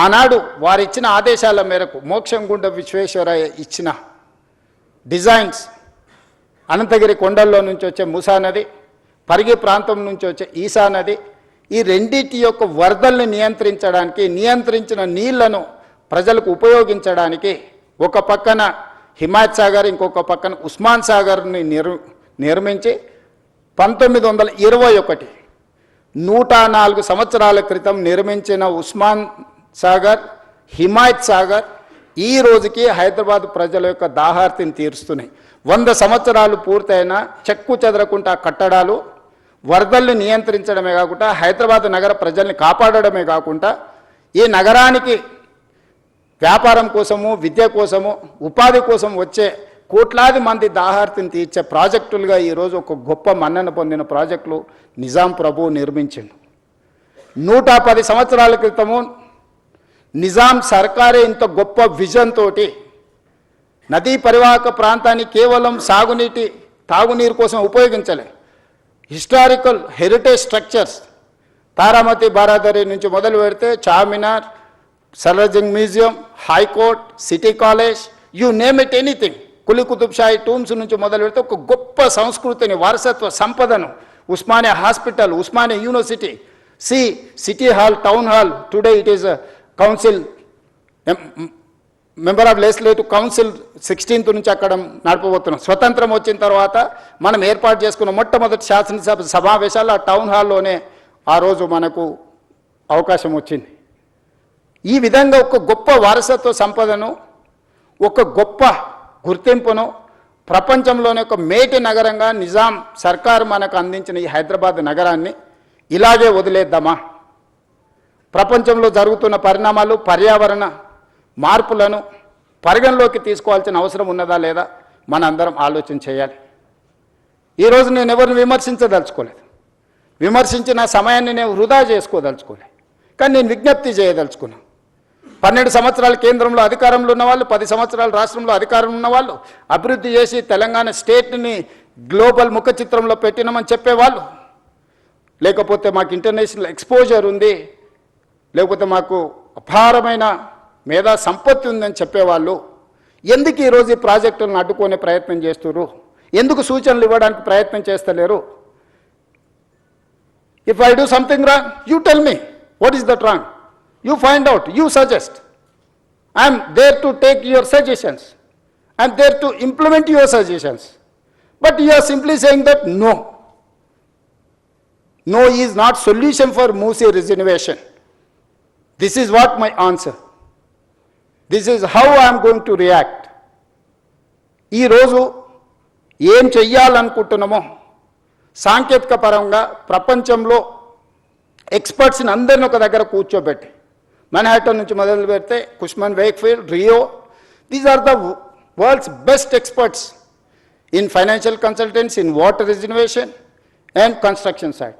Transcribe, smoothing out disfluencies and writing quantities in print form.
ఆనాడు వారిచ్చిన ఆదేశాల మేరకు మోక్షంగుండ విశ్వేశ్వరయ్య ఇచ్చిన డిజైన్స్, అనంతగిరి కొండల్లో నుంచి వచ్చే ముసా నది, పరిగి ప్రాంతం నుంచి వచ్చే ఈసా నది, ఈ రెండింటి యొక్క వరదల్ని నియంత్రించడానికి, నియంత్రించిన నీళ్లను ప్రజలకు ఉపయోగించడానికి ఒక పక్కన హిమాయత్ సాగర్, ఇంకొక పక్కన ఉస్మాన్ సాగర్ని నిర్మించి 1921 104 సంవత్సరాల క్రితం నిర్మించిన ఉస్మాన్ సాగర్, హిమాయత్ సాగర్ ఈ రోజుకి హైదరాబాద్ ప్రజల యొక్క దాహార్తిని తీరుస్తున్నాయి. 100 సంవత్సరాలు పూర్తయిన చెక్కు చెదరకుండా కట్టడాలు వరదల్ని నియంత్రించడమే కాకుండా హైదరాబాద్ నగర ప్రజల్ని కాపాడడమే కాకుండా ఈ నగరానికి వ్యాపారం కోసము, విద్య కోసము, ఉపాధి కోసం వచ్చే కోట్లాది మంది దాహార్తిని తీర్చే ప్రాజెక్టులుగా ఈరోజు ఒక గొప్ప మన్నన పొందిన ప్రాజెక్టులు నిజాం ప్రభువు నిర్మించిండు. 110 సంవత్సరాల క్రితము నిజాం సర్కారే ఇంత గొప్ప విజన్ తోటి నదీ పరివాహక ప్రాంతాన్ని కేవలం తాగునీరు కోసం ఉపయోగించలే. Historical heritage structures Taramati Baradari నుంచి మొదలు పెడితే Charminar, Salar Jung museum, high court, city college, you name it anything, Quli Qutub Shahi tombs నుంచి మొదలు పెడితే ఒక గొప్ప సంస్కృతిని, వారసత్వ సంపదను, Osmania hospital, Osmania university, city hall, town hall, today it is council, member of legislative council 16th నుంచి అక్కడ నడపబోతున్నాం. స్వతంత్రం వచ్చిన తర్వాత మనం ఏర్పాటు చేసుకున్న మొట్టమొదటి శాసనసభ సమావేశాలు ఆ టౌన్ హాల్లోనే ఆ రోజు మనకు అవకాశం వచ్చింది. ఈ విధంగా ఒక గొప్ప వారసత్వ సంపదను, ఒక గొప్ప గుర్తింపును ప్రపంచంలోనే ఒక మేటి నగరంగా నిజాం సర్కారు మనకు అందించిన ఈ హైదరాబాద్ నగరాన్ని ఇలాగే వదిలేద్దామా? ప్రపంచంలో జరుగుతున్న పరిణామాలు, పర్యావరణ మార్పులను పరిగణలోకి తీసుకోవాల్సిన అవసరం ఉన్నదా లేదా మనందరం ఆలోచన చేయాలి. ఈరోజు నేను ఎవరిని విమర్శించదలుచుకోలేదు, విమర్శించిన సమయాన్ని నేను వృధా చేసుకోదలుచుకోలేదు, కానీ నేను విజ్ఞప్తి చేయదలుచుకున్నాను. 12 సంవత్సరాలు కేంద్రంలో అధికారంలో ఉన్నవాళ్ళు, 10 సంవత్సరాలు రాష్ట్రంలో అధికారం ఉన్నవాళ్ళు, అభివృద్ధి చేసి తెలంగాణ స్టేట్ని గ్లోబల్ ముఖ చిత్రంలో పెట్టినామని చెప్పేవాళ్ళు, లేకపోతే మాకు ఇంటర్నేషనల్ ఎక్స్పోజర్ ఉంది, లేకపోతే మాకు అపారమైన మేధా సంపత్తి ఉందని చెప్పేవాళ్ళు ఎందుకు ఈరోజు ఈ ప్రాజెక్టులను అడ్డుకునే ప్రయత్నం చేస్తున్నారు? ఎందుకు సూచనలు ఇవ్వడానికి ప్రయత్నం చేస్తలేరు? If I do something wrong, you tell me what is that wrong, you find out, you suggest. I'm there to take your suggestions, I'm there to implement your suggestions, but you are simply saying that no is not solution for Musi reservation. This is what my answer. This is how I am going to react. ఈ రోజు ఏం చెయ్యాలనుకుంటున్నామో సాంకేతిక పరంగా ప్రపంచంలో ఎక్స్పర్ట్స్ని అందరిని ఒక దగ్గర కూర్చోబెట్టి, మన్హాటన్ నుంచి మొదలు పెడితే Cushman Wakefield, Rio, these are the world's best experts in financial consultancy, in water reservation and construction side.